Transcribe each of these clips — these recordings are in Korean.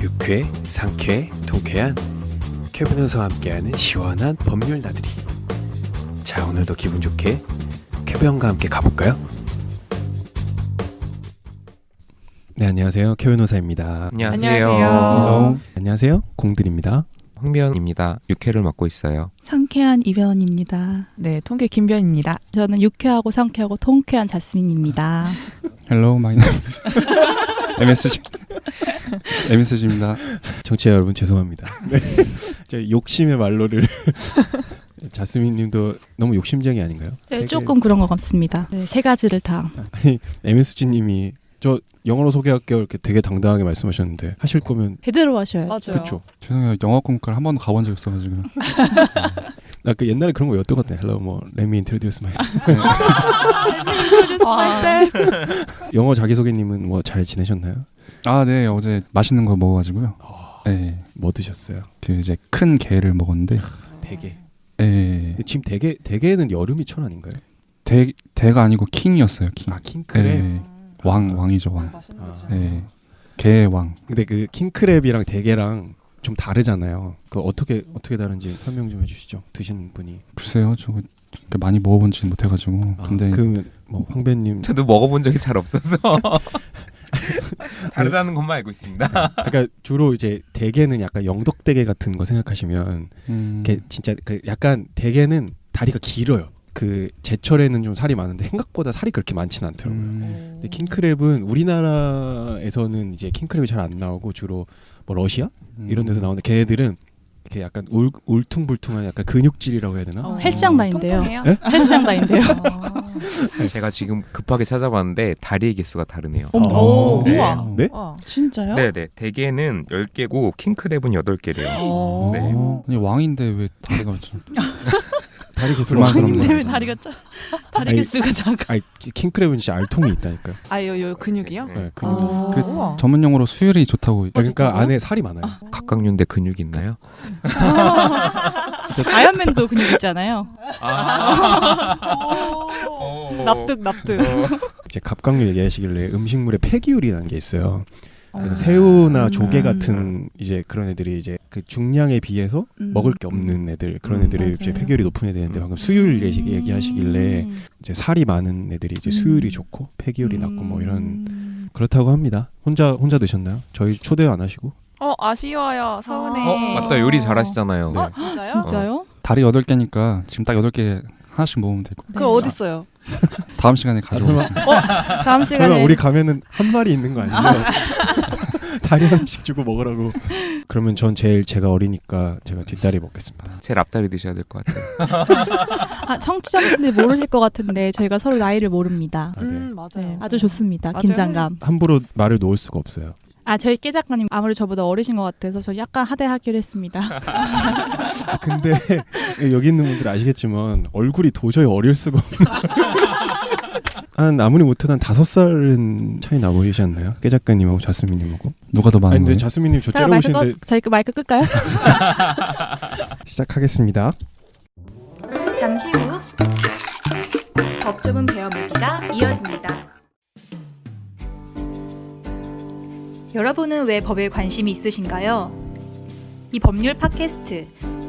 유쾌, 상쾌, 통쾌한 쾌 변호사와 함께하는 시원한 법률 나들이. 자, 오늘도 기분 좋게 쾌 변호사와 함께 가볼까요? 네, 안녕하세요. 쾌 변호사입니다. 안녕하세요. 안녕하세요. 공들입니다. 황변입니다. 육회를 맡고 있어요. 상쾌한 이변입니다. 네, 통계 김변입니다. 저는 유쾌하고 상쾌하고 통쾌한 자스민입니다. Hello, my name is MSG입니다. 청취자 여러분 죄송합니다. 네. 제 욕심의 말로를 자스민님도 너무 욕심쟁이 아닌가요? 네, 조금 그런 것 같습니다. 네, 세 가지를 다. 아니, MSG님이 저 영어로 소개할게요 이렇게 되게 당당하게 말씀하셨는데 하실 거면 제대로 하셔야죠. 맞아요. 그렇죠. 죄송해요. 영어 공과를 한 번도 가본 적 없어가지고. 나 그 옛날에 그런 거 였던 것 같아. Hello, 뭐 Let me introduce myself. 영어 자기소개님은 뭐 잘 지내셨나요? 아, 네. 어제 맛있는 거 먹어가지고요. 네. 뭐 드셨어요? 그 이제 큰 게를 먹었는데. 대게. 네. 지금 대게는 여름이 천 아닌가요? 대가 아니고 킹이었어요. 킹. 아, 킹크랩. 네. 왕이죠, 왕. 맛있는 아. 거지. 네. 게의 왕. 근데 그 킹크랩이랑 대게랑 좀 다르잖아요. 그 어떻게 다른지 설명 좀 해주시죠. 드신 분이. 글쎄요, 저거 많이 먹어본지 못해가지고. 근데 그 뭐 황배님. 저도 먹어본 적이 잘 없어서 다르다는 것만 알고 있습니다. 그러니까 주로 이제 대게는 약간 영덕대게 같은 거 생각하시면 이게 진짜 그 약간 대게는 다리가 길어요. 그 제철에는 좀 살이 많은데 생각보다 살이 그렇게 많지는 않더라고요. 근데 킹크랩은 우리나라에서는 이제 킹크랩이 잘 안 나오고 주로 뭐 러시아 이런 데서 나오는데 걔네들은 이렇게 약간 울퉁불퉁한 약간 근육질이라고 해야 되나? 헬스장 다닌대요. 통통해요? 네? 헬스장 다닌대요. 제가 지금 급하게 찾아봤는데 다리의 개수가 다르네요. 오, 네. 우와. 네? 진짜요? 네네. 대게는 10개고 킹크랩은 8개래요. 오. 네. 아니, 왕인데 왜 다리가 좀 다리 개수로 불만스럽네요. 근데 왜 다리가 다리 아니, 개수가 작아? 아니 킹크랩은 진짜 알통이 있다니까요. 요 근육이요? 네, 근육. 오. 그 우와. 전문 용어로 수율이 좋다고. 그러니까 안에 살이 많아요. 각각류인데 근육이 있나요? 아이언맨도 근육 있잖아요. 납득. 이제 갑각류 얘기하시길래 음식물에 폐기율이라는 게 있어요. 그래서 새우나 조개 같은 이제 그런 애들이 이제 그 중량에 비해서 먹을 게 없는 애들 그런 애들이 이제 맞아요. 폐기율이 높은 애들인데 방금 수율 얘기하시길래 이제 살이 많은 애들이 이제 수율이 좋고 폐기율이 낮고 뭐 이런 그렇다고 합니다. 혼자 드셨나요? 저희 초대 안 하시고? 아쉬워요. 서운해. 맞다. 요리 잘하시잖아요. 네. 진짜요? 진짜요? 다리 8개니까 지금 딱 8개 하나씩 먹으면 되고. 그럼 어디 있어요? 다음 시간에 가져오겠습니다. 다음 시간에 그러면 우리 가면은 한 마리 있는 거 아니죠? 다리 하나씩 주고 먹으라고. 그러면 전 제가 어리니까 제가 뒷다리 먹겠습니다. 제일 앞다리 드셔야 될 것 같아요. 청취자분들 모르실 것 같은데 저희가 서로 나이를 모릅니다. 아, 네. 맞아요. 네, 아주 좋습니다. 맞아요. 긴장감. 함부로 말을 놓을 수가 없어요. 저희 깨 작가님 아무래도 저보다 어리신 것 같아서 저 약간 하대하기로 했습니다. 근데 여기 있는 분들 아시겠지만 얼굴이 도저히 어릴 수가 없는 한 아무리 못해도 한 5살은 차이 나 보이지 않나요? 깨 작가님하고 자스민님하고. 누가 더 아니 많은 근데 거예요? 자스민님 저 제가 마이크 째려보시는데 저희 마이크 끌까요? 시작하겠습니다. 잠시 후 법조문 배워보기가 이어집니다. 여러분은 왜 법에 관심이 있으신가요? 이 법률 팟캐스트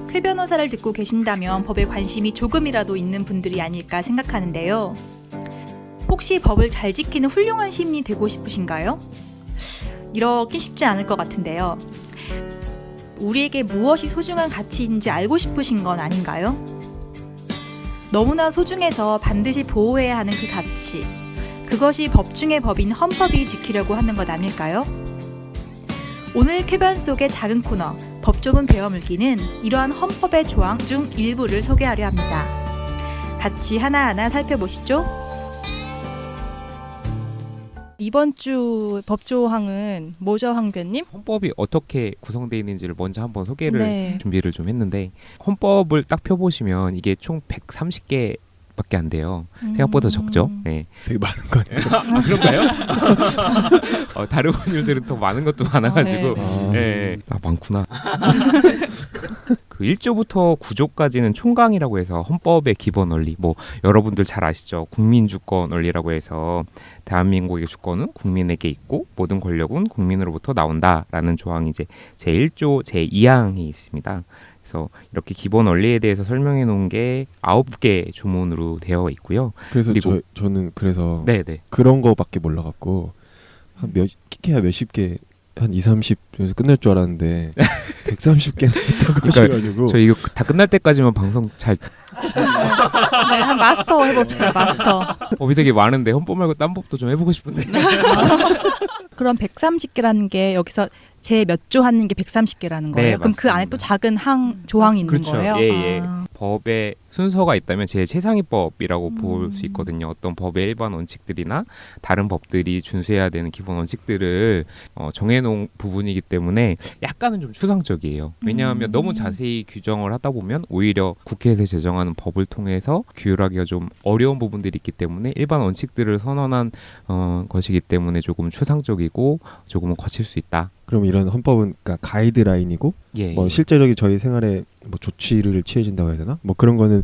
쾌 변호사를 듣고 계신다면 법에 관심이 조금이라도 있는 분들이 아닐까 생각하는데요. 혹시 법을 잘 지키는 훌륭한 시민이 되고 싶으신가요? 이렇게 쉽지 않을 것 같은데요. 우리에게 무엇이 소중한 가치인지 알고 싶으신 건 아닌가요? 너무나 소중해서 반드시 보호해야 하는 그 가치, 그것이 법 중의 법인 헌법이 지키려고 하는 것 아닐까요? 오늘 쾌변 속의 작은 코너 법조문 배워물기는 이러한 헌법의 조항 중 일부를 소개하려 합니다. 같이 하나하나 살펴보시죠. 이번 주 법조항은 뭐죠, 황교님? 헌법이 어떻게 구성되어 있는지를 먼저 한번 소개를 네. 준비를 좀 했는데 헌법을 딱 펴보시면 이게 총 130개 밖에 안 돼요. 생각보다 적죠. 네. 되게 많은 거 아니에요? 그런가요? 다른 법률들은 더 많은 것도 많아가지고 네. 네. 아 많구나. 그 1조부터 9조까지는 총강이라고 해서 헌법의 기본 원리, 뭐 여러분들 잘 아시죠? 국민주권 원리라고 해서 대한민국의 주권은 국민에게 있고 모든 권력은 국민으로부터 나온다라는 조항이 이제 제1조 제2항이 있습니다. 그래서 이렇게 기본 원리에 대해서 설명해 놓은 게 9개 조문으로 되어 있고요. 그래서 그리고 저는 그래서 네네. 그런 거밖에 몰라갖고 한 키케야 몇십 개 한 2, 30에서 끝날 줄 알았는데 130개나 했다고 하셔가지고 저 이거 다 끝날 때까지만 방송 잘 네, 한 마스터 해봅시다. 마스터. 법이 되게 많은데 헌법 말고 딴 법도 좀 해보고 싶은데. 그럼 130개라는 게 여기서 제 몇 조 하는 게 130개라는 거예요? 네, 그럼 그 안에 맞습니다. 또 작은 조항이 있는 그렇죠. 거예요? 예. 아. 법의 순서가 있다면 제일 최상위법이라고 볼 수 음. 있거든요. 어떤 법의 일반 원칙들이나 다른 법들이 준수해야 되는 기본 원칙들을 정해놓은 부분이기 때문에 약간은 좀 추상적이에요. 왜냐하면 너무 자세히 규정을 하다 보면 오히려 국회에서 제정하는 법을 통해서 규율하기가 좀 어려운 부분들이 있기 때문에 일반 원칙들을 선언한 것이기 때문에 조금 추상적이고 조금은 거칠 수 있다. 그럼 이런 헌법은 그러니까 가이드라인이고 예, 뭐 예. 실제적인 저희 생활에 뭐 조치를 취해진다고 해야 되나? 뭐 그런 거는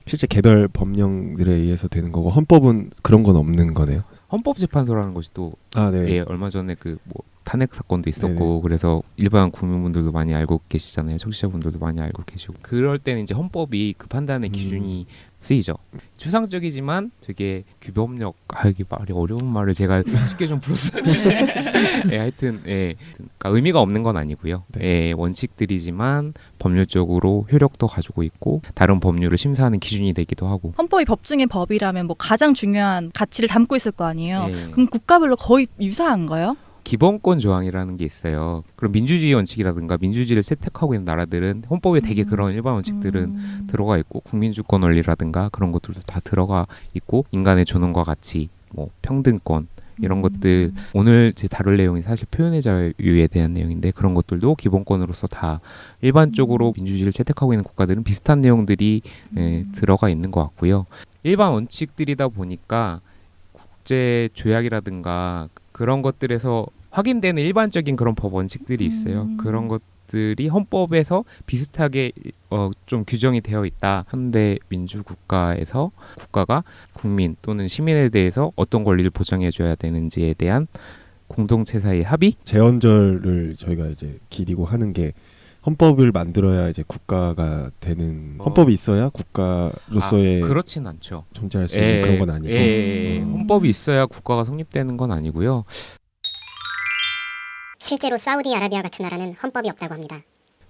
실제 개별 법령들에 의해서 되는 거고 헌법은 그런 건 없는 거네요. 헌법재판소라는 것이 또 아, 네. 예, 얼마 전에 그 뭐 탄핵 사건도 있었고 그래서 일반 국민분들도 많이 알고 계시잖아요. 청취자분들도 많이 알고 계시고 그럴 때는 이제 헌법이 그 판단의 기준이 쓰이죠. 추상적이지만 되게 규범력 이게 말이 어려운 말을 제가 쉽게 좀 풀었어요. 예, 하여튼 그러니까 의미가 없는 건 아니고요. 네. 예, 원칙들이지만 법률적으로 효력도 가지고 있고 다른 법률을 심사하는 기준이 되기도 하고. 헌법이 법 중에 법이라면 뭐 가장 중요한 가치를 담고 있을 거 아니에요? 예. 그럼 국가별로 거의 유사한가요? 기본권 조항이라는 게 있어요. 그럼 민주주의 원칙이라든가 민주주의를 채택하고 있는 나라들은 헌법에 되게 그런 일반 원칙들은 들어가 있고 국민주권 원리라든가 그런 것들도 다 들어가 있고 인간의 존엄과 가치, 뭐 평등권 이런 것들 오늘 제 다룰 내용이 사실 표현의 자유에 대한 내용인데 그런 것들도 기본권으로서 다 일반적으로 민주주의를 채택하고 있는 국가들은 비슷한 내용들이 들어가 있는 것 같고요. 일반 원칙들이다 보니까 국제 조약이라든가 그런 것들에서 확인되는 일반적인 그런 법 원칙들이 있어요. 그런 것들이 헌법에서 비슷하게 좀 규정이 되어 있다. 현대 민주국가에서 국가가 국민 또는 시민에 대해서 어떤 권리를 보장해줘야 되는지에 대한 공동체 사이의 합의? 제헌절을 저희가 이제 기리고 하는 게 헌법을 만들어야 이제 국가가 되는 헌법이 있어야 국가로서의 그렇진 않죠. 존재할 수 있는 그런 건 아니고 헌법이 있어야 국가가 성립되는 건 아니고요. 실제로 사우디아라비아 같은 나라는 헌법이 없다고 합니다.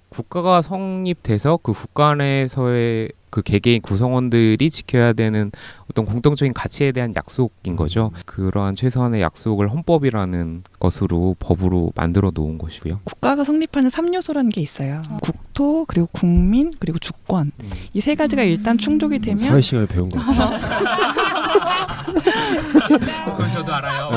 국가가 성립돼서 그 국가 안에서의 그 개개인 구성원들이 지켜야 되는 어떤 공통적인 가치에 대한 약속인 거죠. 그러한 최소한의 약속을 헌법이라는 것으로 법으로 만들어 놓은 것이고요. 국가가 성립하는 3요소라는 게 있어요. 국토, 그리고 국민, 그리고 주권. 이 세 가지가 일단 충족이 되면 사회 시간을 배운 것 같아요. 그건 저도 알아요.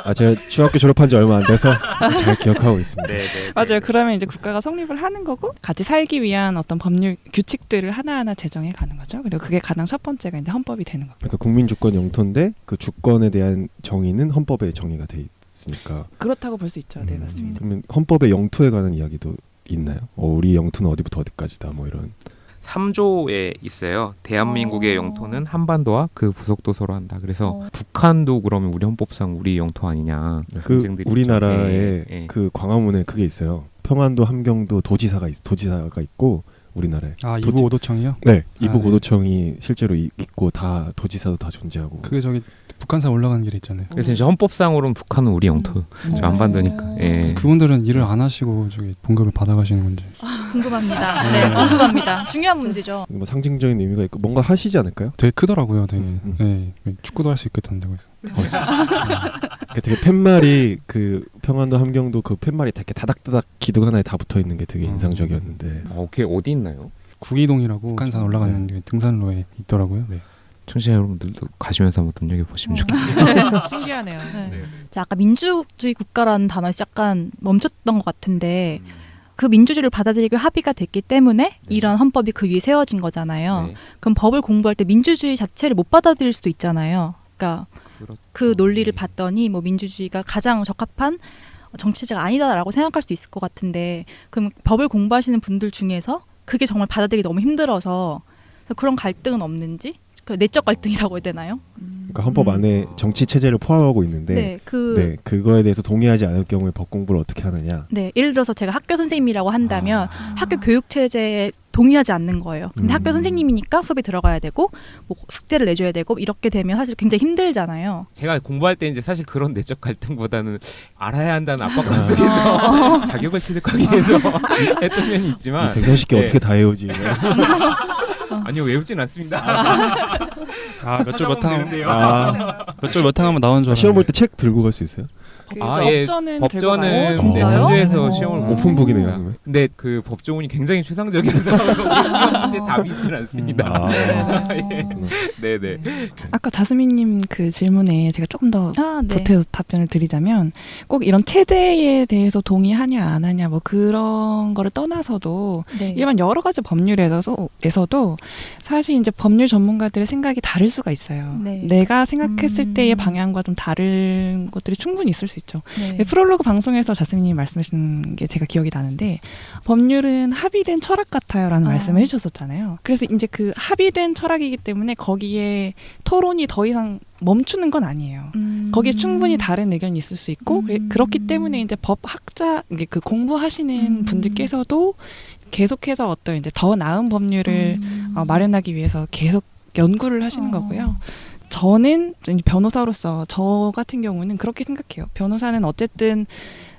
아, 제가 중학교 졸업한 지 얼마 안 돼서 잘 기억하고 있습니다. 맞아요. 그러면 이제 국가가 성립을 하는 거고 같이 살기 위한 어떤 법률 규칙들을 하나하나 제정해 가는 거죠. 그리고 그게 가장 첫 번째가 이제 헌법이 되는 거고. 그러니까 국민 주권 영토인데 그 주권에 대한 정의는 헌법에 정의가 돼 있으니까. 그렇다고 볼 수 있죠. 네, 맞습니다. 그러면 헌법의 영토에 관한 이야기도 있나요? 우리 영토는 어디부터 어디까지다 뭐 이런. 3조에 있어요. 대한민국의 영토는 한반도와 그 부속도서로 한다. 그래서 북한도 그러면 우리 헌법상 우리 영토 아니냐. 그 논쟁들이 우리나라에 있죠. 예. 그 광화문에 그게 있어요. 평안도 함경도 도지사가 있고 우리나라에. 아 이부 오도청이요? 네, 이부 네. 오도청이 실제로 있고 다 도지사도 다 존재하고. 그게 저기 북한산 올라가는 길에 있잖아요. 그래서 이제 헌법상으로는 북한은 우리 영토. 저 한반도니까. 예. 그분들은 일을 안 하시고 저기 봉급을 받아가시는 건지. 궁금합니다. 네, 궁금합니다. 중요한 문제죠. 뭐 상징적인 의미가 있고 뭔가 하시지 않을까요? 되게 크더라고요. 되게. 네, 축구도 할 수 있겠다는데 그래서. 되게 팻말이 그 평안도 함경도 그 팻말이 되게 다닥다닥 기둥 하나에 다 붙어 있는 게 되게 인상적이었는데. 오케이 어디 있나요? 구기동이라고 북한산 올라가는 게 등산로에 있더라고요. 네. 청취자 여러분들도 가시면서 한번 눈여겨보시면 좋겠네요. 신기하네요. 네. 자, 아까 민주주의 국가라는 단어에서 약간 멈췄던 것 같은데 그 민주주의를 받아들이고 합의가 됐기 때문에 이런 헌법이 그 위에 세워진 거잖아요. 네. 그럼 법을 공부할 때 민주주의 자체를 못 받아들일 수도 있잖아요. 그러니까 그렇죠. 그 논리를 봤더니 뭐 민주주의가 가장 적합한 정치제가 아니다라고 생각할 수도 있을 것 같은데 그럼 법을 공부하시는 분들 중에서 그게 정말 받아들이기 너무 힘들어서 그런 갈등은 없는지 그 내적 갈등이라고 해야 되나요? 그러니까 헌법 안에 정치 체제를 포함하고 있는데 네, 그거에 대해서 동의하지 않을 경우에 법 공부를 어떻게 하느냐. 네, 예를 들어서 제가 학교 선생님이라고 한다면 학교 교육 체제에 동의하지 않는 거예요. 근데 학교 선생님이니까 수업에 들어가야 되고 뭐 숙제를 내줘야 되고 이렇게 되면 사실 굉장히 힘들잖아요. 제가 공부할 때 이제 사실 그런 내적 갈등보다는 알아야 한다는 압박감 속에서 자격을 취득하기 위해서 했던 면이 있지만 130개 네. 어떻게 다 외우지? 아니요 외우진 않습니다. 몇줄 되는데요. 몇줄 몇 항 하면 나오는 줄 시험 알았는데. 볼 때 책 들고 갈 수 있어요? 법전은 법전은 네, 진짜요? 선조에서 시험을 보고 오픈북이네요. 있습니다. 그러면. 근데 그 법조문이 굉장히 추상적이어서 시험 문제 답이 있진 않습니다. 네네. 아까 자스민님 그 질문에 제가 조금 더 네. 보태서 답변을 드리자면 꼭 이런 체제에 대해서 동의하냐 안 하냐 뭐 그런 거를 떠나서도 네. 일반 여러 가지 법률에서도 사실 이제 법률 전문가들의 생각이 다를 수가 있어요. 네. 내가 생각했을 때의 방향과 좀 다른 것들이 충분히 있을 수 있죠. 네. 프롤로그 방송에서 자스민님이 말씀하신 게 제가 기억이 나는데 법률은 합의된 철학 같아요라는 말씀을 해주셨었잖아요. 그래서 이제 그 합의된 철학이기 때문에 거기에 토론이 더 이상 멈추는 건 아니에요. 거기에 충분히 다른 의견이 있을 수 있고 그렇기 때문에 이제 법학자 이게 그 공부하시는 분들께서도 계속해서 어떤 이제 더 나은 법률을 마련하기 위해서 계속 연구를 하시는 거고요. 저는 변호사로서 저 같은 경우는 그렇게 생각해요. 변호사는 어쨌든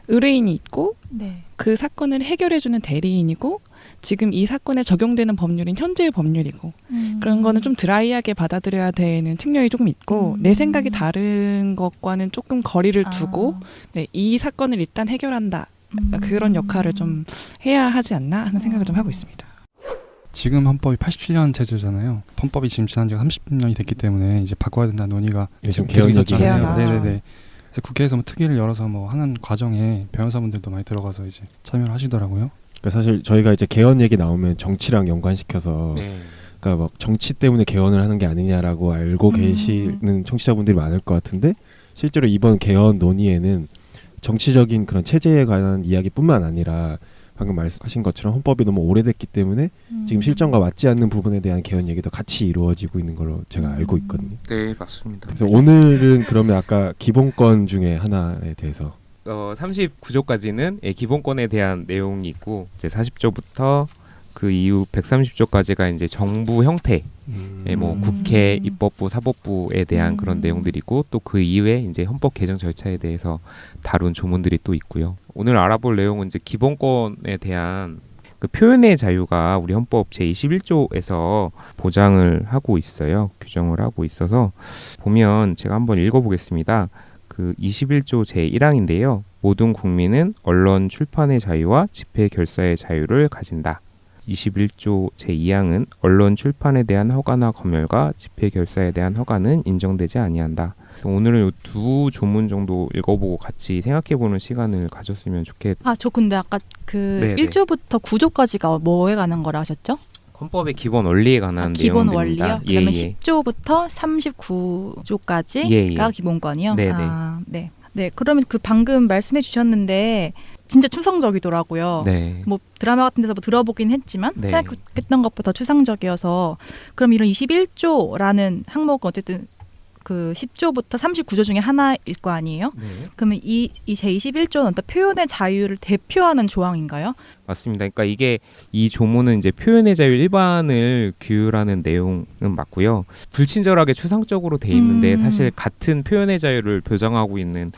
의뢰인이 있고 네. 그 사건을 해결해주는 대리인이고 지금 이 사건에 적용되는 법률은 현재의 법률이고 그런 거는 좀 드라이하게 받아들여야 되는 측면이 조금 있고 내 생각이 다른 것과는 조금 거리를 두고 네, 이 사건을 일단 해결한다. 그런 역할을 좀 해야 하지 않나 하는 생각을 좀 하고 있습니다. 지금 헌법이 87년 제도잖아요. 헌법이 지금 지난 지가 30년이 됐기 때문에 이제 바꿔야 된다는 논의가 지금 계속 개헌 있었잖아요. 얘기가. 네네네. 그래서 국회에서 뭐 특위를 열어서 뭐 하는 과정에 변호사분들도 많이 들어가서 이제 참여를 하시더라고요. 그러니까 사실 저희가 이제 개헌 얘기 나오면 정치랑 연관시켜서 네. 그러니까 막 정치 때문에 개헌을 하는 게 아니냐라고 알고 계시는 청취자분들이 많을 것 같은데 실제로 이번 개헌 논의에는 정치적인 그런 체제에 관한 이야기뿐만 아니라 방금 말씀하신 것처럼 헌법이 너무 오래됐기 때문에 지금 실정과 맞지 않는 부분에 대한 개헌 얘기도 같이 이루어지고 있는 걸로 제가 알고 있거든요. 네 맞습니다. 그래서 오늘은 그러면 아까 기본권 중에 하나에 대해서 39조까지는 기본권에 대한 내용이 있고 이제 40조부터 그 이후 130조까지가 이제 정부 형태, 뭐 국회, 입법부, 사법부에 대한 그런 내용들이고 또 그 이후에 이제 헌법 개정 절차에 대해서 다룬 조문들이 또 있고요. 오늘 알아볼 내용은 이제 기본권에 대한 그 표현의 자유가 우리 헌법 제21조에서 보장을 하고 있어요. 규정을 하고 있어서 보면 제가 한번 읽어보겠습니다. 그 21조 제1항인데요. 모든 국민은 언론 출판의 자유와 집회 결사의 자유를 가진다. 21조 제2항은 언론 출판에 대한 허가나 검열과 집회 결사에 대한 허가는 인정되지 아니한다. 그래서 오늘은 이 두 조문 정도 읽어보고 같이 생각해보는 시간을 가졌으면 좋겠다. 저 근데 아까 그 네네. 1조부터 9조까지가 뭐에 관한 거라 하셨죠? 헌법의 기본 원리에 관한 기본 내용들입니다. 원리요? 그러면 10조부터 39조까지가 기본권이요? 네네. 네. 네. 그러면 그 방금 말씀해 주셨는데 진짜 추상적이더라고요. 네. 뭐 드라마 같은 데서 뭐 들어보긴 했지만 네. 생각했던 것보다 추상적이어서 그럼 이런 21조라는 항목은 어쨌든 그 10조부터 39조 중에 하나일 거 아니에요? 네. 그러면 이 제21조는 어떤 표현의 자유를 대표하는 조항인가요? 맞습니다. 그러니까 이게 이 조문은 이제 표현의 자유 일반을 규율하는 내용은 맞고요. 불친절하게 추상적으로 돼 있는데 사실 같은 표현의 자유를 보장하고 있는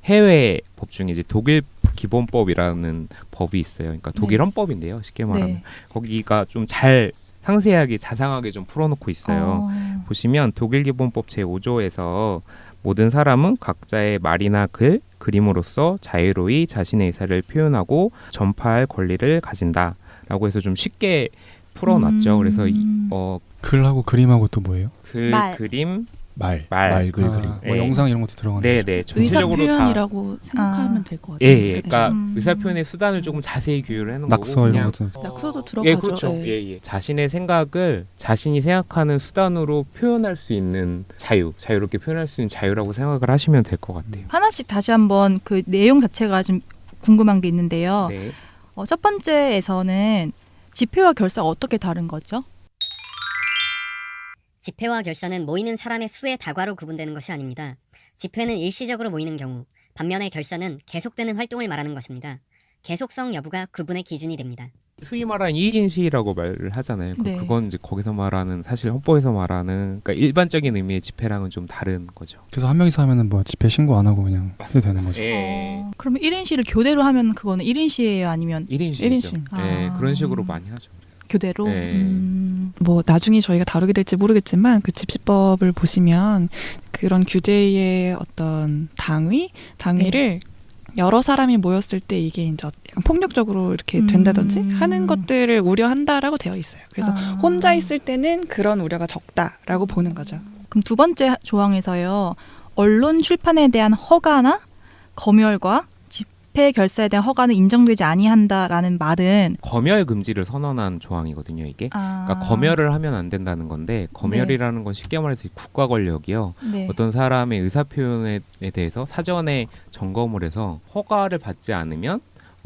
해외 법 중에 이제 독일 기본법이라는 법이 있어요. 그러니까 독일 네. 헌법인데요. 쉽게 말하면 네. 거기가 좀 잘 상세하게 자상하게 좀 풀어놓고 있어요. 보시면 독일 기본법 제5조에서 모든 사람은 각자의 말이나 글, 그림으로써 자유로이 자신의 의사를 표현하고 전파할 권리를 가진다라고 해서 좀 쉽게 풀어놨죠. 그래서 글하고 그림하고 또 뭐예요? 글, 말. 그림, 말, 글, 그림. 뭐 네. 영상 이런 것도 들어가는 거죠. 네네. 의사 전체적으로 다 표현이라고 생각하면 될 것 같아요. 예, 그러니까 음. 의사 표현의 수단을 조금 자세히 규율을 해놓은 낙서 거고 이런 그냥 것도 낙서도 들어가죠. 예, 그렇죠. 예. 자신의 생각을 자신이 생각하는 수단으로 표현할 수 있는 자유롭게 표현할 수 있는 자유라고 생각을 하시면 될 것 같아요. 하나씩 다시 한번 그 내용 자체가 좀 궁금한 게 있는데요. 네. 첫 번째에서는 집회와 결사가 어떻게 다른 거죠? 집회와 결사는 모이는 사람의 수의 다과로 구분되는 것이 아닙니다. 집회는 일시적으로 모이는 경우, 반면에 결사는 계속되는 활동을 말하는 것입니다. 계속성 여부가 구분의 기준이 됩니다. 소위 말하는 2인 시위라고 말을 하잖아요. 네. 그건 이제 거기서 말하는 사실 헌법에서 말하는 그러니까 일반적인 의미의 집회랑은 좀 다른 거죠. 그래서 한 명이서 하면은 뭐 집회 신고 안 하고 그냥 해도 되는 거죠. 예. 그러면 1인 시를 교대로 하면 그거는 1인 시예요? 아니면 1인 시죠. 1인 시. 예, 아. 그런 식으로 많이 하죠. 교대로? 네. 뭐 나중에 저희가 다루게 될지 모르겠지만 그 집시법을 보시면 그런 규제의 어떤 당위를 여러 사람이 모였을 때 이게 이제 약간 폭력적으로 이렇게 된다든지 하는 것들을 우려한다라고 되어 있어요. 그래서 혼자 있을 때는 그런 우려가 적다라고 보는 거죠. 그럼 두 번째 조항에서요. 언론 출판에 대한 허가나 검열과 집회 결사에 대한 허가는 인정되지 아니한다라는 말은 검열 금지를 선언한 조항이거든요, 이게. 그러니까 검열을 하면 안 된다는 건데 검열이라는 건 쉽게 말해서 국가 권력이요. 네. 어떤 사람의 의사 표현에 대해서 사전에 점검을 해서 허가를 받지 않으면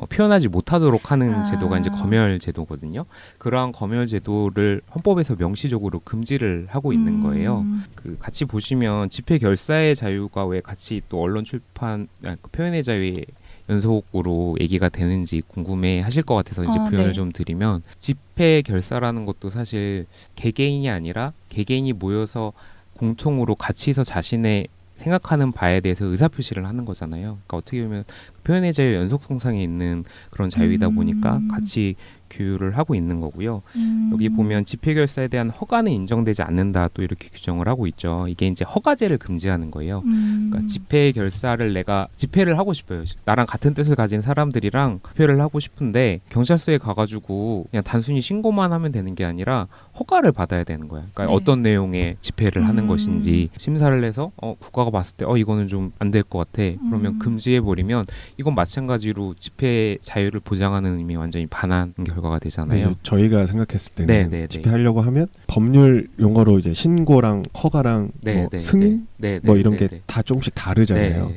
표현하지 못하도록 하는 제도가 이제 검열 제도거든요. 그러한 검열 제도를 헌법에서 명시적으로 금지를 하고 있는 거예요. 그 같이 보시면 집회 결사의 자유가 왜 같이 또 언론 출판 표현의 자유의 연속으로 얘기가 되는지 궁금해 하실 것 같아서 이제 부연을 네. 좀 드리면 집회 결사라는 것도 사실 개개인이 아니라 개개인이 모여서 공통으로 같이 해서 자신의 생각하는 바에 대해서 의사표시를 하는 거잖아요. 그러니까 어떻게 보면 표현의 자유 연속성상에 있는 그런 자유이다 보니까 같이 규율을 하고 있는 거고요. 여기 보면 집회 결사에 대한 허가는 인정되지 않는다 또 이렇게 규정을 하고 있죠. 이게 이제 허가제를 금지하는 거예요. 그러니까 집회 결사를 내가 집회를 하고 싶어요. 나랑 같은 뜻을 가진 사람들이랑 집회를 하고 싶은데 경찰서에 가가지고 그냥 단순히 신고만 하면 되는 게 아니라 허가를 받아야 되는 거야. 그러니까 네. 어떤 내용의 집회를 하는 것인지 심사를 해서 국가가 봤을 때 이거는 좀 안 될 것 같아. 그러면 금지해 버리면 이건 마찬가지로 집회 자유를 보장하는 의미에 완전히 반한 결과가 되잖아요. 네, 저희가 생각했을 때는 네. 집회하려고 하면 법률 용어로 이제 신고랑 허가랑 뭐 승인 뭐 이런 게 다 조금씩 다르잖아요.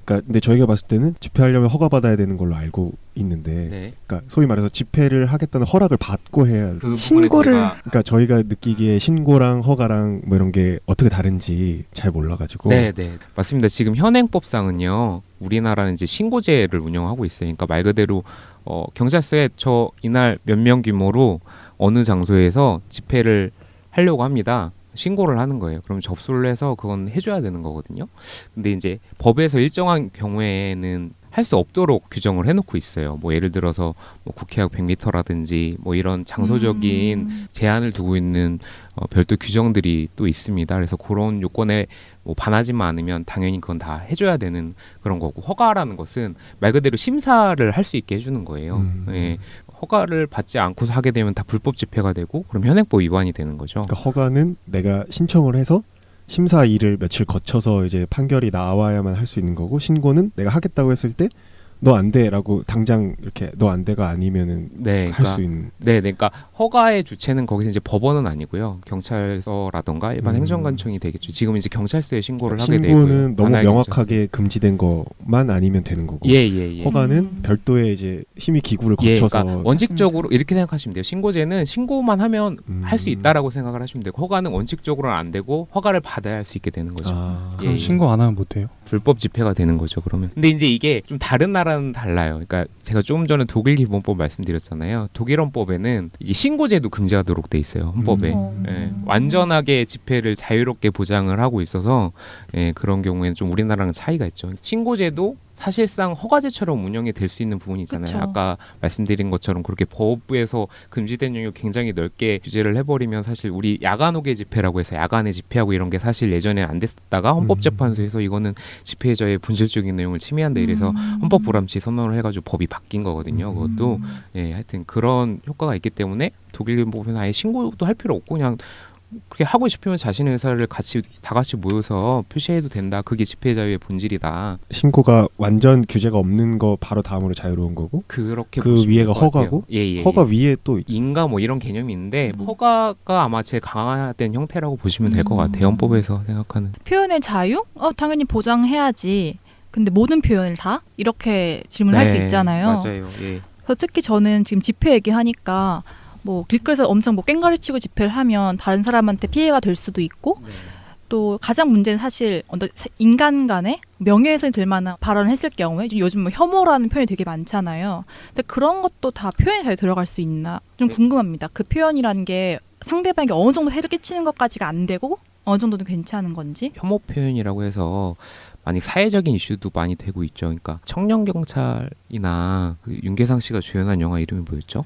그러니까 근데 저희가 봤을 때는 집회하려면 허가 받아야 되는 걸로 알고 있는데, 그러니까 소위 말해서 집회를 하겠다는 허락을 받고 해야 그 신고를 그러니까 저희가 느끼기에 신고랑 허가랑 뭐 이런 게 어떻게 다른지 잘 몰라가지고. 네, 맞습니다. 지금 현행법상은요, 우리나라는 이제 신고제를 운영하고 있어요. 그러니까 말 그대로 경찰서에 저 이날 몇 명 규모로 어느 장소에서 집회를 하려고 합니다. 신고를 하는 거예요. 그럼 접수를 해서 그건 해줘야 되는 거거든요. 근데 이제 법에서 일정한 경우에는 할 수 없도록 규정을 해놓고 있어요. 뭐 예를 들어서 뭐 국회 앞 100m라든지 뭐 이런 장소적인 제한을 두고 있는 별도 규정들이 또 있습니다. 그래서 그런 요건에 뭐 반하지만 않으면 당연히 그건 다 해줘야 되는 그런 거고, 허가라는 것은 말 그대로 심사를 할 수 있게 해주는 거예요. 예. 허가를 받지 않고서 하게 되면 다 불법 집회가 되고 그럼 현행법 위반이 되는 거죠. 그러니까 허가는 내가 신청을 해서 심사일을 며칠 거쳐서 이제 판결이 나와야만 할 수 있는 거고, 신고는 내가 하겠다고 했을 때 너 안 돼라고 당장 이렇게 너 안 돼가 아니면은 할 수 있는. 그러니까 허가의 주체는 거기서 이제 법원은 아니고요, 경찰서라던가 일반 행정관청이 되겠죠. 지금 이제 경찰서에 신고를 하게 되고요. 신고는 너무 명확하게 금지된 것만 아니면 되는 거고, 허가는 별도의 이제 심의 기구를 거쳐서. 그러니까 원칙적으로 이렇게 생각하시면 돼요. 신고제는 신고만 하면 할 수 있다라고 생각을 하시면 되고, 허가는 원칙적으로는 안 되고 허가를 받아야 할 수 있게 되는 거죠. 그럼 신고 안 하면 못 돼요? 불법 집회가 되는 거죠, 그러면. 근데 이제 이게 좀 다른 나라는 달라요. 그러니까 제가 조금 전에 독일 기본법 말씀드렸잖아요. 독일 헌법에는 이게 신고제도 금지하도록 돼 있어요, 헌법에. 완전하게 집회를 자유롭게 보장을 하고 있어서 그런 경우에는 좀 우리나라랑 차이가 있죠. 신고제도 사실상 허가제처럼 운영이 될 수 있는 부분이 있잖아요. 그쵸. 아까 말씀드린 것처럼 그렇게 법에서 금지된 영역 굉장히 넓게 규제를 해버리면 사실 우리 야간오개 집회라고 해서 야간에 집회하고 이런 게 사실 예전에는 안 됐다가 헌법재판소에서 이거는 집회의 자유의 본질적인 내용을 침해한다 이래서 헌법 불합치 선언을 해가지고 법이 바뀐 거거든요. 그것도 하여튼 그런 효과가 있기 때문에 독일 법에는 아예 신고도 할 필요 없고 그냥 그렇게 하고 싶으면 자신의 의사를 다 같이 모여서 표시해도 된다. 그게 집회 자유의 본질이다. 신고가 완전 규제가 없는 거 바로 다음으로 자유로운 거고, 그렇게 그 위에가 허가고, 허가 위에 또 인가 뭐 이런 개념이 있는데 허가가 아마 제일 강화된 형태라고 보시면 될 것 같아요. 헌법에서 생각하는. 표현의 자유? 당연히 보장해야지. 근데 모든 표현을 다? 이렇게 질문을 할 수 있잖아요. 맞아요. 그래서 특히 저는 지금 집회 얘기하니까 뭐 길거리에서 엄청 뭐 꽹과리 치고 집회를 하면 다른 사람한테 피해가 될 수도 있고 또 가장 문제는 사실 인간 간의 명예훼손이 될 만한 발언을 했을 경우에 요즘 뭐 혐오라는 표현이 되게 많잖아요. 근데 그런 것도 다 표현이 잘 들어갈 수 있나 좀 궁금합니다. 그 표현이라는 게 상대방에게 어느 정도 해를 끼치는 것까지가 안 되고 어느 정도는 괜찮은 건지. 혐오 표현이라고 해서 만약 사회적인 이슈도 많이 되고 있죠. 그러니까 청년 경찰이나 그 윤계상 씨가 주연한 영화 이름이 뭐였죠?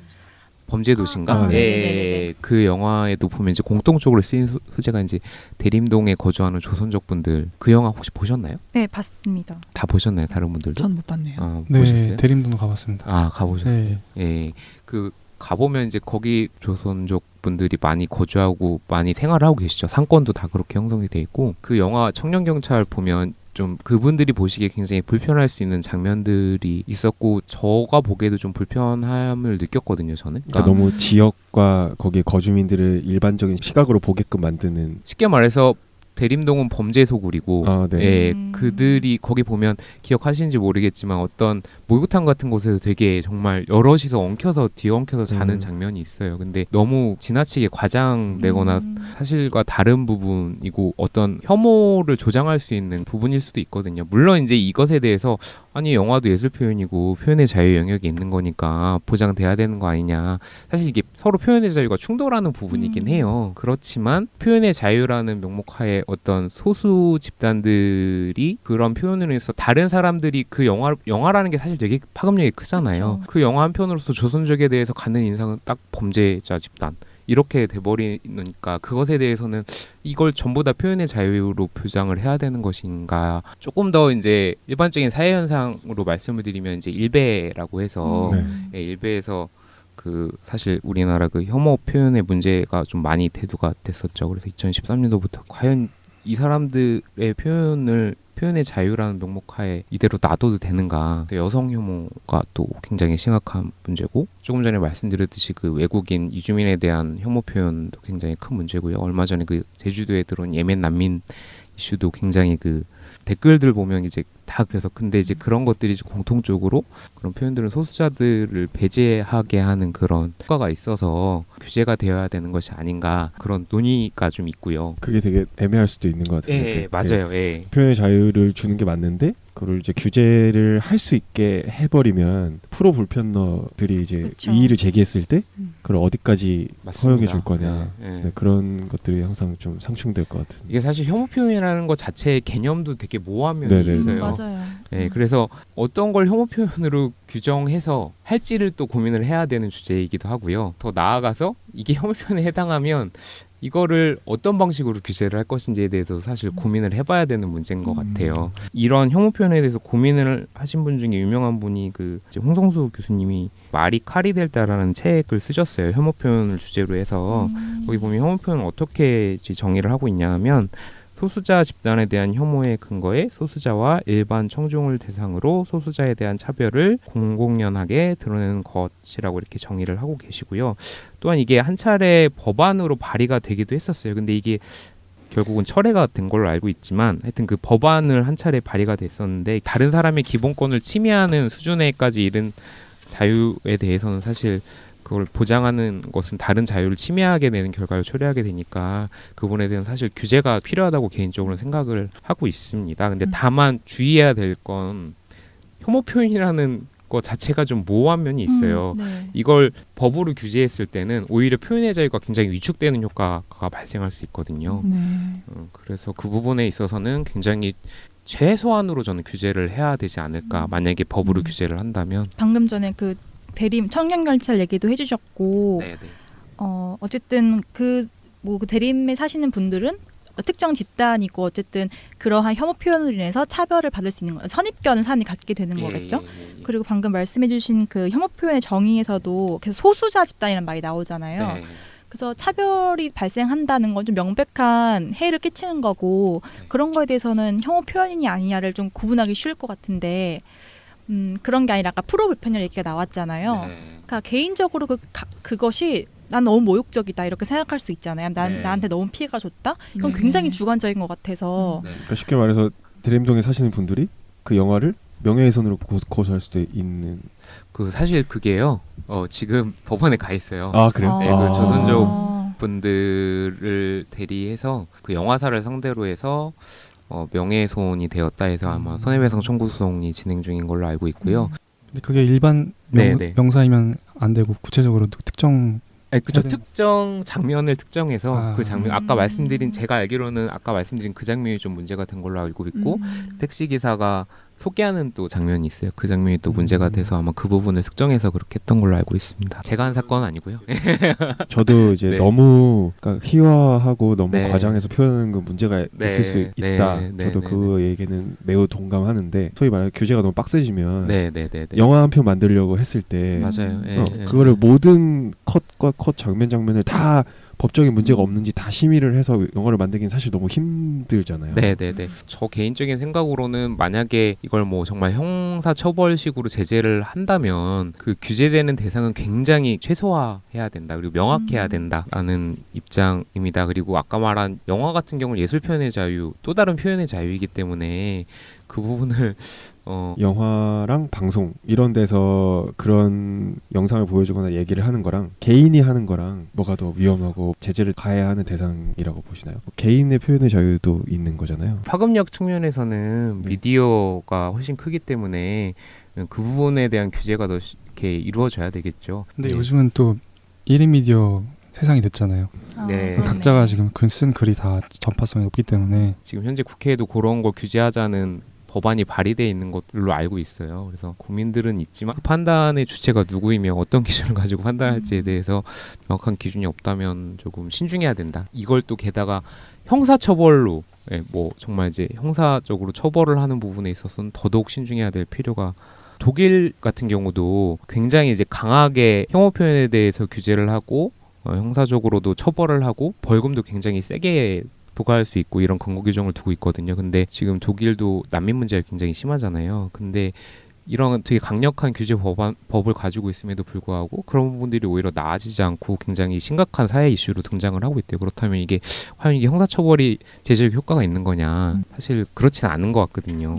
범죄도시인가? 예, 그 영화에도 보면 이제 공통적으로 쓰인 소재가 이제 대림동에 거주하는 조선족 분들. 그 영화 혹시 보셨나요? 네, 봤습니다. 다 보셨나요? 다른 분들도? 전 못 봤네요. 네, 보셨어요? 대림동도 가봤습니다. 아, 가보셨어요? 네. 예, 그 가보면 이제 거기 조선족 분들이 많이 거주하고 많이 생활을 하고 계시죠. 상권도 다 그렇게 형성이 돼 있고 그 영화 청년 경찰 보면 좀 그분들이 보시기에 굉장히 불편할 수 있는 장면들이 있었고 저가 보기에도 좀 불편함을 느꼈거든요. 저는. 그러니까 너무 지역과 거기에 거주민들을 일반적인 시각으로 보게끔 만드는. 쉽게 말해서 대림동은 범죄 소굴이고 네. 예, 그들이 거기 보면 기억하시는지 모르겠지만 어떤 목욕탕 같은 곳에서 되게 정말 여럿이서 엉켜서 뒤엉켜서 자는 장면이 있어요. 근데 너무 지나치게 과장되거나 사실과 다른 부분이고 어떤 혐오를 조장할 수 있는 부분일 수도 있거든요. 물론 이제 이것에 대해서 아니 영화도 예술 표현이고 표현의 자유 영역이 있는 거니까 보장돼야 되는 거 아니냐. 사실 이게 서로 표현의 자유가 충돌하는 부분이긴 해요. 그렇지만 표현의 자유라는 명목하에 어떤 소수 집단들이 그런 표현을 해서 다른 사람들이 그 영화라는 게 사실 되게 파급력이 크잖아요. 그 영화 한 편으로서 조선족에 대해서 갖는 인상은 딱 범죄자 집단. 이렇게 돼버리니까 그것에 대해서는 이걸 전부 다 표현의 자유로 보장을 해야 되는 것인가. 조금 더 이제 일반적인 사회 현상으로 말씀을 드리면 이제 일베라고 해서 예, 일베에서 그 사실 우리나라 그 혐오 표현의 문제가 좀 많이 대두가 됐었죠. 그래서 2013년도부터 과연 이 사람들의 표현의 자유라는 명목하에 이대로 놔둬도 되는가. 여성 혐오가 또 굉장히 심각한 문제고 조금 전에 말씀드렸듯이 그 외국인 이주민에 대한 혐오 표현도 굉장히 큰 문제고요. 얼마 전에 그 제주도에 들어온 예멘 난민 이슈도 굉장히 그 댓글들 보면 이제 다 그래서 근데 이제 그런 것들이 공통적으로 그런 표현들은 소수자들을 배제하게 하는 그런 효과가 있어서 규제가 되어야 되는 것이 아닌가 그런 논의가 좀 있고요. 그게 되게 애매할 수도 있는 것 같아요. 예, 맞아요. 예. 표현의 자유를 주는 게 맞는데 그걸 이제 규제를 할 수 있게 해버리면 프로 불편러들이 이제 그쵸. 이의를 제기했을 때 그걸 어디까지 맞습니다. 허용해 줄 거냐. 네, 네. 네, 그런 것들이 항상 좀 상충될 것 같은. 이게 사실 혐오 표현이라는 것 자체의 개념도 되게 모호한 면이 네네. 있어요. 맞아요. 네, 그래서 어떤 걸 혐오 표현으로 규정해서 할지를 또 고민을 해야 되는 주제이기도 하고요. 더 나아가서 이게 혐오 표현에 해당하면 이거를 어떤 방식으로 규제를 할 것인지에 대해서 사실 고민을 해봐야 되는 문제인 것 같아요. 이런 혐오 표현에 대해서 고민을 하신 분 중에 유명한 분이 그 이제 홍성수 교수님이 말이 칼이 될 때라는 책을 쓰셨어요. 혐오 표현을 주제로 해서 거기 보면 혐오 표현을 어떻게 정의를 하고 있냐면 소수자 집단에 대한 혐오의 근거에 소수자와 일반 청중을 대상으로 소수자에 대한 차별을 공공연하게 드러내는 것이라고 이렇게 정의를 하고 계시고요. 또한 이게 한 차례 법안으로 발의가 되기도 했었어요. 근데 이게 결국은 철회가 된 걸로 알고 있지만 하여튼 그 법안을 한 차례 발의가 됐었는데 다른 사람의 기본권을 침해하는 수준에까지 이른 자유에 대해서는 사실 그걸 보장하는 것은 다른 자유를 침해하게 되는 결과를 초래하게 되니까 그 부분에 대해서는 사실 규제가 필요하다고 개인적으로 생각을 하고 있습니다. 근데 다만 주의해야 될 건 혐오 표현이라는 것 자체가 좀 모호한 면이 있어요. 네. 이걸 법으로 규제했을 때는 오히려 표현의 자유가 굉장히 위축되는 효과가 발생할 수 있거든요. 그래서 그 부분에 있어서는 굉장히 최소한으로 저는 규제를 해야 되지 않을까. 만약에 법으로 규제를 한다면. 방금 전에 그 대림 청년경찰 얘기도 해주셨고 네네. 어쨌든 그 대림에 사시는 분들은 특정 집단이고 어쨌든 그러한 혐오 표현으로 인해서 차별을 받을 수 있는 선입견을 사람이 갖게 되는 거겠죠. 그리고 방금 말씀해주신 그 혐오 표현의 정의에서도 계속 소수자 집단이라는 말이 나오잖아요. 네. 그래서 차별이 발생한다는 건 좀 명백한 해를 끼치는 거고 그런 거에 대해서는 혐오 표현이냐 아니냐를 좀 구분하기 쉬울 것 같은데 그런 게 아니라 아까 프로 불편열 얘기가 나왔잖아요. 네. 그러니까 개인적으로 그것이 난 너무 모욕적이다 이렇게 생각할 수 있잖아요. 나한테 너무 피해가 줬다? 이건 굉장히 주관적인 것 같아서 네. 그러니까 쉽게 말해서 대림동에 사시는 분들이 그 영화를 명예훼손으로 고소할 수도 있는. 그 사실 그게요. 지금 법원에 가 있어요. 아 그래요? 네, 아. 그 조선족 분들을 대리해서 그 영화사를 상대로 해서 명예훼손이 되었다 해서 아마 손해배상 청구 소송이 진행 중인 걸로 알고 있고요. 근데 그게 일반 네. 명사이면 안 되고 구체적으로 특정. 그죠. 해야 되는- 특정 장면을 특정해서 그 장면 아까 말씀드린 음. 제가 알기로는 아까 말씀드린 그 장면이 좀 문제가 된 걸로 알고 있고 택시 기사가 소개하는 또 장면이 있어요. 그 장면이 또 문제가 돼서 아마 그 부분을 특정해서 그렇게 했던 걸로 알고 있습니다. 제가 한 사건은 아니고요. 저도 이제 네. 너무 그러니까 희화하고 너무 네. 과장해서 표현하는 건 문제가 네. 있을 수 네. 있다. 네. 저도 네. 그 얘기는 매우 동감하는데 소위 말해 규제가 너무 빡세지면 네네네. 영화 한 편 만들려고 했을 때 맞아요. 그거를 모든 컷과 컷 장면을 다 법적인 문제가 없는지 다 심의를 해서 영화를 만들긴 사실 너무 힘들잖아요. 네네네. 저 개인적인 생각으로는 만약에 이걸 뭐 정말 형사처벌식으로 제재를 한다면 그 규제되는 대상은 굉장히 최소화해야 된다. 그리고 명확해야 된다라는 입장입니다. 그리고 아까 말한 영화 같은 경우는 예술 표현의 자유, 또 다른 표현의 자유이기 때문에 그 부분을 영화랑 방송 이런 데서 그런 영상을 보여주거나 얘기를 하는 거랑 개인이 하는 거랑 뭐가 더 위험하고 제재를 가해야 하는 대상이라고 보시나요? 개인의 표현의 자유도 있는 거잖아요. 파급력 측면에서는 네. 미디어가 훨씬 크기 때문에 그 부분에 대한 규제가 더 이렇게 이루어져야 되겠죠. 근데 네. 요즘은 또 1인 미디어 세상이 됐잖아요. 네. 각자가 지금 쓴 글이 다 전파성이 높기 때문에 지금 현재 국회에도 그런 걸 규제하자는 법안이 발의되어 있는 것으로 알고 있어요. 그래서 고민들은 있지만 판단의 주체가 누구이며 어떤 기준을 가지고 판단할지에 대해서 명확한 기준이 없다면 조금 신중해야 된다. 이걸 또 게다가 형사처벌로 뭐 정말 이제 형사적으로 처벌을 하는 부분에 있어서는 더더욱 신중해야 될 필요가 독일 같은 경우도 굉장히 이제 강하게 혐오 표현에 대해서 규제를 하고 형사적으로도 처벌을 하고 벌금도 굉장히 세게 부과할 수 있고 이런 근거 규정을 두고 있거든요. 근데 지금 독일도 난민 문제가 굉장히 심하잖아요. 근데 이런 되게 강력한 규제 법을 가지고 있음에도 불구하고 그런 부분들이 오히려 나아지지 않고 굉장히 심각한 사회 이슈로 등장을 하고 있대요. 그렇다면 이게 과연 이게 형사처벌이 제재적 효과가 있는 거냐? 사실 그렇지는 않은 것 같거든요.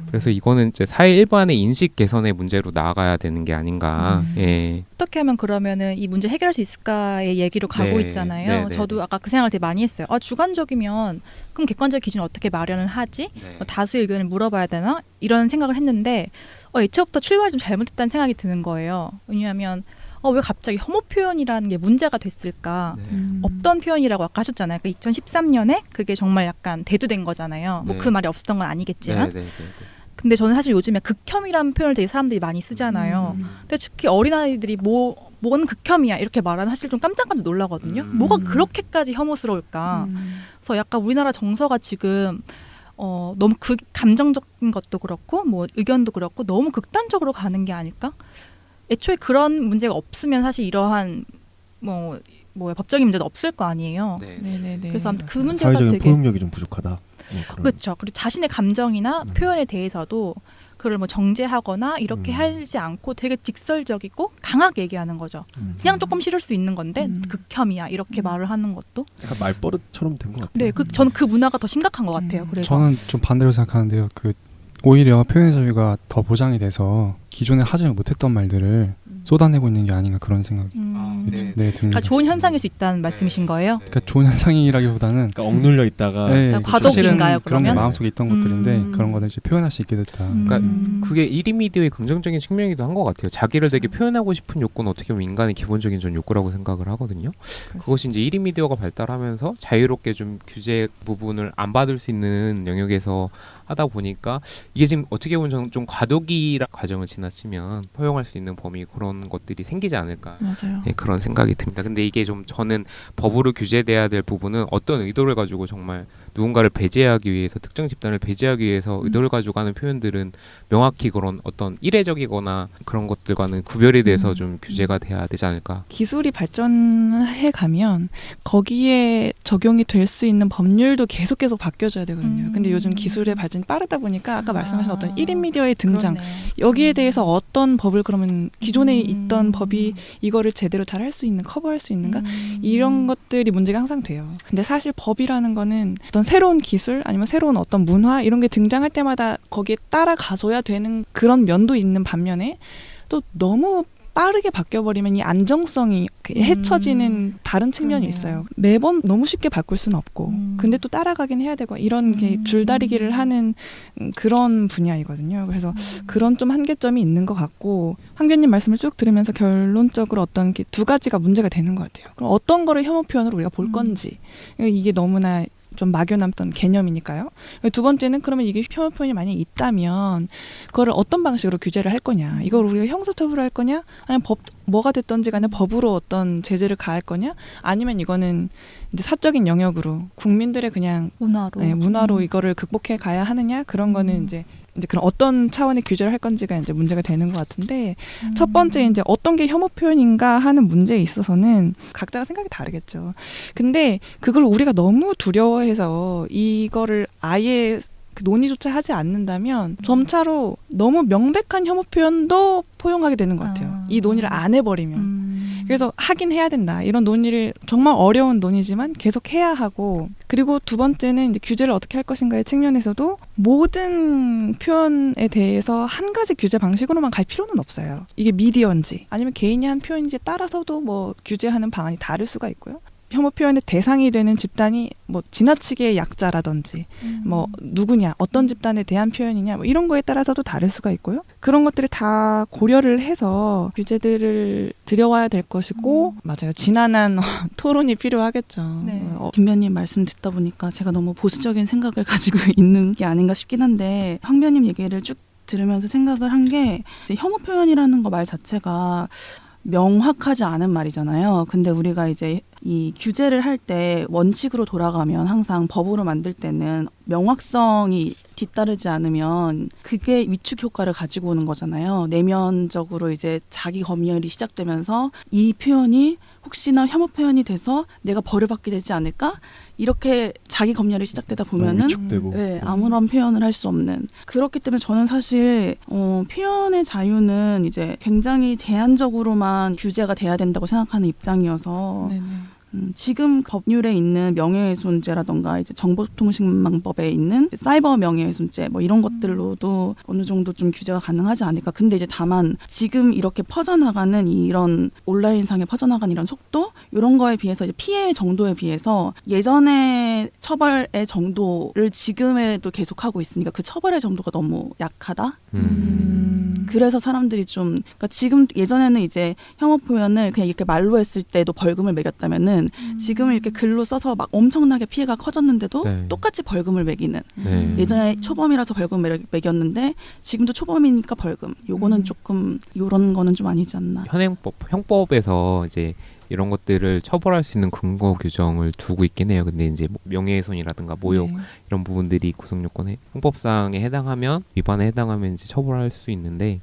그래서 이거는 이제 사회 일반의 인식 개선의 문제로 나아가야 되는 게 아닌가. 예. 어떻게 하면 그러면은 이 문제 해결할 수 있을까의 얘기로 가고 네, 있잖아요. 네, 저도 네. 아까 그 생각을 되게 많이 했어요. 주관적이면 그럼 객관적 기준을 어떻게 마련을 하지? 네. 다수의 의견을 물어봐야 되나? 이런 생각을 했는데 애초부터 출발이 좀 잘못됐다는 생각이 드는 거예요. 왜냐하면 왜 갑자기 혐오 표현이라는 게 문제가 됐을까? 네. 없던 표현이라고 아까 하셨잖아요. 그러니까 2013년에 그게 정말 약간 대두된 거잖아요. 뭐 네. 그 말이 없었던 건 아니겠지만. 네. 근데 저는 사실 요즘에 극혐이라는 표현을 되게 사람들이 많이 쓰잖아요. 근데 특히 어린아이들이 뭔 극혐이야 이렇게 말하면 사실 좀 깜짝깜짝 놀라거든요. 뭐가 그렇게까지 혐오스러울까? 그래서 약간 우리나라 정서가 지금 너무 감정적인 것도 그렇고 뭐 의견도 그렇고 너무 극단적으로 가는 게 아닐까? 애초에 그런 문제가 없으면 사실 이러한 법적인 문제도 없을 거 아니에요. 네. 네네네. 그래서 아무튼 그 문제가 사회적인 되게 포용력이 좀 부족하다. 그렇죠. 그리고 자신의 감정이나 표현에 대해서도 그걸 뭐 정제하거나 이렇게 하지 않고 되게 직설적이고 강하게 얘기하는 거죠. 그냥 조금 싫을 수 있는 건데 극혐이야 이렇게 말을 하는 것도. 약간 말버릇처럼 된 것 같아요. 네, 저는 그 문화가 더 심각한 것 같아요. 그래서 저는 좀 반대로 생각하는데요. 오히려 표현의 자유가 더 보장이 돼서 기존에 하지 못했던 말들을 쏟아내고 있는 게 아닌가 그런 생각이 듭니다. 그러니까 좋은 현상일 수 있다는 말씀이신 거예요? 그러니까 좋은 현상이라기보다는 그러니까 억눌려 있다가 그러니까 과도기인가요, 사실은 그런 게 그러면? 마음속에 있던 것들인데 그런 거를 이제 표현할 수 있게 됐다. 그러니까 그게 1인 미디어의 긍정적인 측면이기도 한 것 같아요. 자기를 되게 표현하고 싶은 욕구는 어떻게 보면 인간의 기본적인 전 욕구라고 생각을 하거든요. 그것이 이제 1인 미디어가 발달하면서 자유롭게 좀 규제 부분을 안 받을 수 있는 영역에서 하다 보니까 이게 지금 어떻게 보면 좀 과도기라 과정을 지나치면 허용할 수 있는 범위 그런 것들이 생기지 않을까. 맞아요. 네, 그런 생각이 듭니다. 근데 이게 좀 저는 법으로 규제돼야 될 부분은 어떤 의도를 가지고 정말 누군가를 배제하기 위해서 특정 집단을 배제하기 위해서 의도를 가지고 하는 표현들은 명확히 그런 어떤 이례적이거나 그런 것들과는 구별이 돼서 좀 규제가 돼야 되지 않을까. 기술이 발전해 가면 거기에 적용이 될 수 있는 법률도 계속 바뀌어져야 되거든요. 근데 요즘 기술의 발전이 빠르다 보니까 아까 말씀하신 어떤 1인 미디어의 등장 그렇네요. 여기에 대해서 어떤 법을 그러면 기존에 있던 법이 이거를 제대로 잘 말할 수 있는, 커버할 수 있는가? 이런 것들이 문제가 항상 돼요. 근데 사실 법이라는 거는 어떤 새로운 기술 아니면 새로운 어떤 문화 이런 게 등장할 때마다 거기에 따라가줘야 되는 그런 면도 있는 반면에 또 너무 빠르게 바뀌어버리면 이 안정성이 해쳐지는 다른 측면이 있어요. 매번 너무 쉽게 바꿀 수는 없고 근데 또 따라가긴 해야 되고 이런 게 줄다리기를 하는 그런 분야이거든요. 그래서 그런 좀 한계점이 있는 것 같고 황교님 말씀을 쭉 들으면서 결론적으로 어떤 게 두 가지가 문제가 되는 것 같아요. 그럼 어떤 거를 혐오 표현으로 우리가 볼 건지 이게 너무나 좀 막연했던 개념이니까요. 두 번째는 그러면 이게 혐오 표현이 만약에 있다면 그거를 어떤 방식으로 규제를 할 거냐. 이걸 우리가 형사처벌을 할 거냐. 아니면 뭐가 됐던지 간에 법으로 어떤 제재를 가할 거냐. 아니면 이거는 이제 사적인 영역으로 국민들의 그냥 문화로 이거를 극복해 가야 하느냐. 그런 거는 이제 그런 어떤 차원의 규제를 할 건지가 이제 문제가 되는 것 같은데 첫 번째 이제 어떤 게 혐오 표현인가 하는 문제에 있어서는 각자가 생각이 다르겠죠. 근데 그걸 우리가 너무 두려워해서 이거를 아예 논의조차 하지 않는다면 점차로 너무 명백한 혐오 표현도 포용하게 되는 것 같아요. 이 논의를 안 해버리면. 그래서 하긴 해야 된다. 이런 논의를 정말 어려운 논의지만 계속 해야 하고 그리고 두 번째는 이제 규제를 어떻게 할 것인가의 측면에서도 모든 표현에 대해서 한 가지 규제 방식으로만 갈 필요는 없어요. 이게 미디어인지 아니면 개인이 한 표현인지에 따라서도 뭐 규제하는 방안이 다를 수가 있고요. 혐오 표현의 대상이 되는 집단이 뭐 지나치게 약자라든지 뭐 누구냐 어떤 집단에 대한 표현이냐 뭐 이런 거에 따라서도 다를 수가 있고요. 그런 것들을 다 고려를 해서 규제들을 들여와야 될 것이고 맞아요. 지난한 토론이 필요하겠죠. 네. 김변님 말씀 듣다 보니까 제가 너무 보수적인 생각을 가지고 있는 게 아닌가 싶긴 한데 황변님 얘기를 쭉 들으면서 생각을 한 게 혐오 표현이라는 거 말 자체가 명확하지 않은 말이잖아요. 근데 우리가 이제 이 규제를 할 때 원칙으로 돌아가면 항상 법으로 만들 때는 명확성이 뒤따르지 않으면 그게 위축 효과를 가지고 오는 거잖아요. 내면적으로 이제 자기 검열이 시작되면서 이 표현이 혹시나 혐오 표현이 돼서 내가 벌을 받게 되지 않을까? 이렇게 자기 검열이 시작되다 보면은 네, 아무런 표현을 할 수 없는 그렇기 때문에 저는 사실 표현의 자유는 이제 굉장히 제한적으로만 규제가 돼야 된다고 생각하는 입장이어서 네네. 지금 법률에 있는 명예훼손죄라던가 이제 정보통신망법에 있는 사이버 명예훼손죄 뭐 이런 것들로도 어느 정도 좀 규제가 가능하지 않을까. 근데 이제 다만 지금 이렇게 퍼져나가는 이런 온라인상에 퍼져나가는 이런 속도 이런 거에 비해서 이제 피해의 정도에 비해서 예전의 처벌의 정도를 지금에도 계속하고 있으니까 그 처벌의 정도가 너무 약하다. 그래서 사람들이 좀 그러니까 지금 예전에는 이제 혐오 표현을 그냥 이렇게 말로 했을 때도 벌금을 매겼다면은 지금은 이렇게 글로 써서 막 엄청나게 피해가 커졌는데도 네. 똑같이 벌금을 매기는 네. 예전에 초범이라서 벌금 매겼는데 지금도 초범이니까 벌금 요거는 조금 요런 거는 좀 아니지 않나. 형법에서 이제 이런 것들을 처벌할 수 있는 근거 규정을 두고 있긴 해요. 근데 이제 명예훼손이라든가 모욕 이런 부분들이 구성요건에 형법상에 해당하면 위반에 해당하면 이제 처벌할 수 있는데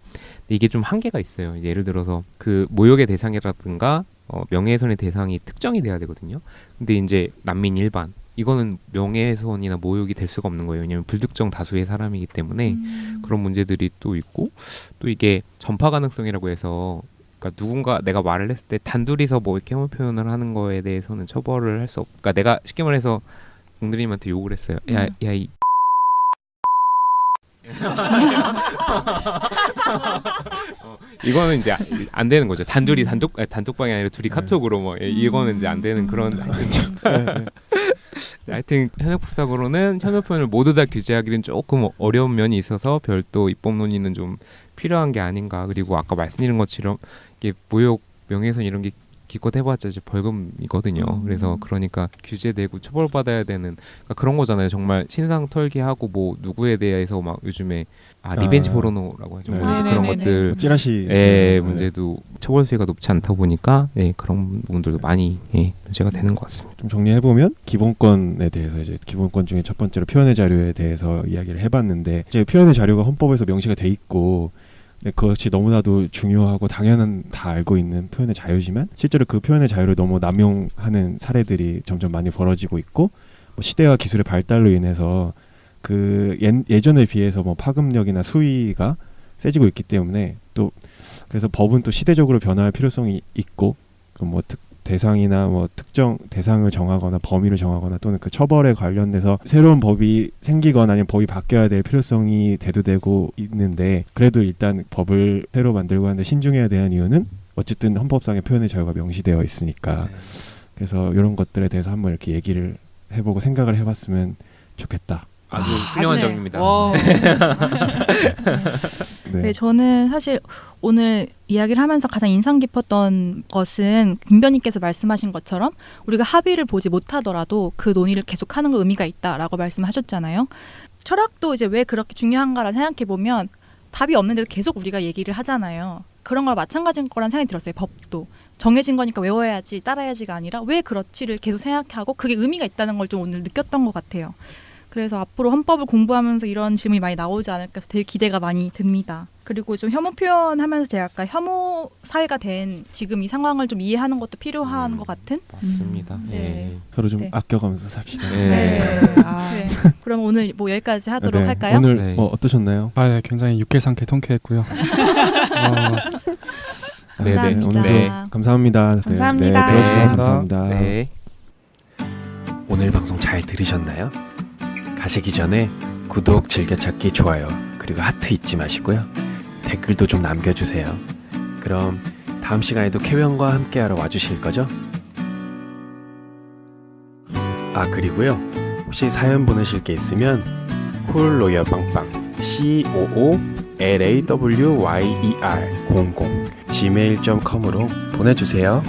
이게 좀 한계가 있어요. 예를 들어서 그 모욕의 대상이라든가 명예훼손의 대상이 특정이 돼야 되거든요. 근데 이제 난민 일반 이거는 명예훼손이나 모욕이 될 수가 없는 거예요. 왜냐하면 불특정 다수의 사람이기 때문에 그런 문제들이 또 있고 또 이게 전파 가능성이라고 해서 그러니까 누군가 내가 말을 했을 때 단둘이서 뭐 이렇게 혐오 표현을 하는 거에 대해서는 처벌을 할 수 없. 그러니까 내가 쉽게 말해서 공들님한테 욕을 했어요. 야 이 이거는 이제 안 되는 거죠. 단둘이 단톡방이 아니라 둘이 카톡으로 뭐 이거는 이제 안 되는 그런 하여튼 현역법상으로는 혐오 표현을 모두 다 규제하기는 조금 어려운 면이 있어서 별도 입법 논의는 좀 필요한 게 아닌가. 그리고 아까 말씀드린 것처럼 이게 모욕, 명예훼손 이런 게 기껏 해봤자 이제 벌금이거든요. 그래서 그러니까 규제되고 처벌받아야 되는 그러니까 그런 거잖아요. 정말 신상 털기하고 뭐 누구에 대해서 막 요즘에 리벤지 포르노라고 하죠. 그런 것들 찌라시 문제도 처벌 수위가 높지 않다 보니까 그런 부분들도 많이 문제가 되는 것 같습니다. 좀 정리해 보면 기본권에 대해서 이제 기본권 중에 첫 번째로 표현의 자유에 대해서 이야기를 해봤는데 이제 표현의 자유가 헌법에서 명시가 돼 있고. 그것이 너무나도 중요하고 당연한 다 알고 있는 표현의 자유지만 실제로 그 표현의 자유를 너무 남용하는 사례들이 점점 많이 벌어지고 있고 뭐 시대와 기술의 발달로 인해서 그 예전에 비해서 뭐 파급력이나 수위가 세지고 있기 때문에 또 그래서 법은 또 시대적으로 변화할 필요성이 있고 그 뭐 대상이나 뭐 특정 대상을 정하거나 범위를 정하거나 또는 그 처벌에 관련돼서 새로운 법이 생기거나 아니면 법이 바뀌어야 될 필요성이 대두되고 있는데 그래도 일단 법을 새로 만들고 하는데 신중해야 되는 이유는 어쨌든 헌법상의 표현의 자유가 명시되어 있으니까 그래서 이런 것들에 대해서 한번 이렇게 얘기를 해보고 생각을 해봤으면 좋겠다. 아주 훌륭한 네. 점입니다. 네, 저는 사실 오늘 이야기를 하면서 가장 인상 깊었던 것은 김변희께서 말씀하신 것처럼 우리가 합의를 보지 못하더라도 그 논의를 계속하는 거 의미가 있다라고 말씀하셨잖아요. 철학도 이제 왜 그렇게 중요한가를 생각해 보면 답이 없는데도 계속 우리가 얘기를 하잖아요. 그런 걸 마찬가지인 거란 생각이 들었어요. 법도 정해진 거니까 외워야지 따라야지가 아니라 왜 그렇지를 계속 생각하고 그게 의미가 있다는 걸 좀 오늘 느꼈던 것 같아요. 그래서 앞으로 헌법을 공부하면서 이런 질문이 많이 나오지 않을까 해서 되게 기대가 많이 듭니다. 그리고 좀 혐오 표현하면서 제가 아까 혐오 사회가 된 지금 이 상황을 좀 이해하는 것도 필요한 것 같은. 맞습니다. 네. 예. 서로 좀 네. 아껴가면서 삽시다. 네. 네. 그럼 오늘 뭐 여기까지 하도록 네. 할까요? 오늘 네. 어떠셨나요? 네, 굉장히 유쾌상쾌 통쾌했고요. 네, 네. 오늘도 네. 감사합니다. 감사합니다. 네, 들어주셔서 감사합니다. 감사합니다. 네. 오늘 방송 잘 들으셨나요? 가시기 전에 구독, 즐겨찾기, 좋아요, 그리고 하트 잊지 마시고요. 댓글도 좀 남겨주세요. 그럼 다음 시간에도 쾌변과 함께하러 와주실 거죠? 아 그리고요. 혹시 사연 보내실 게 있으면 쿨로열빵빵 COOLAWYER00 gmail.com으로 보내주세요.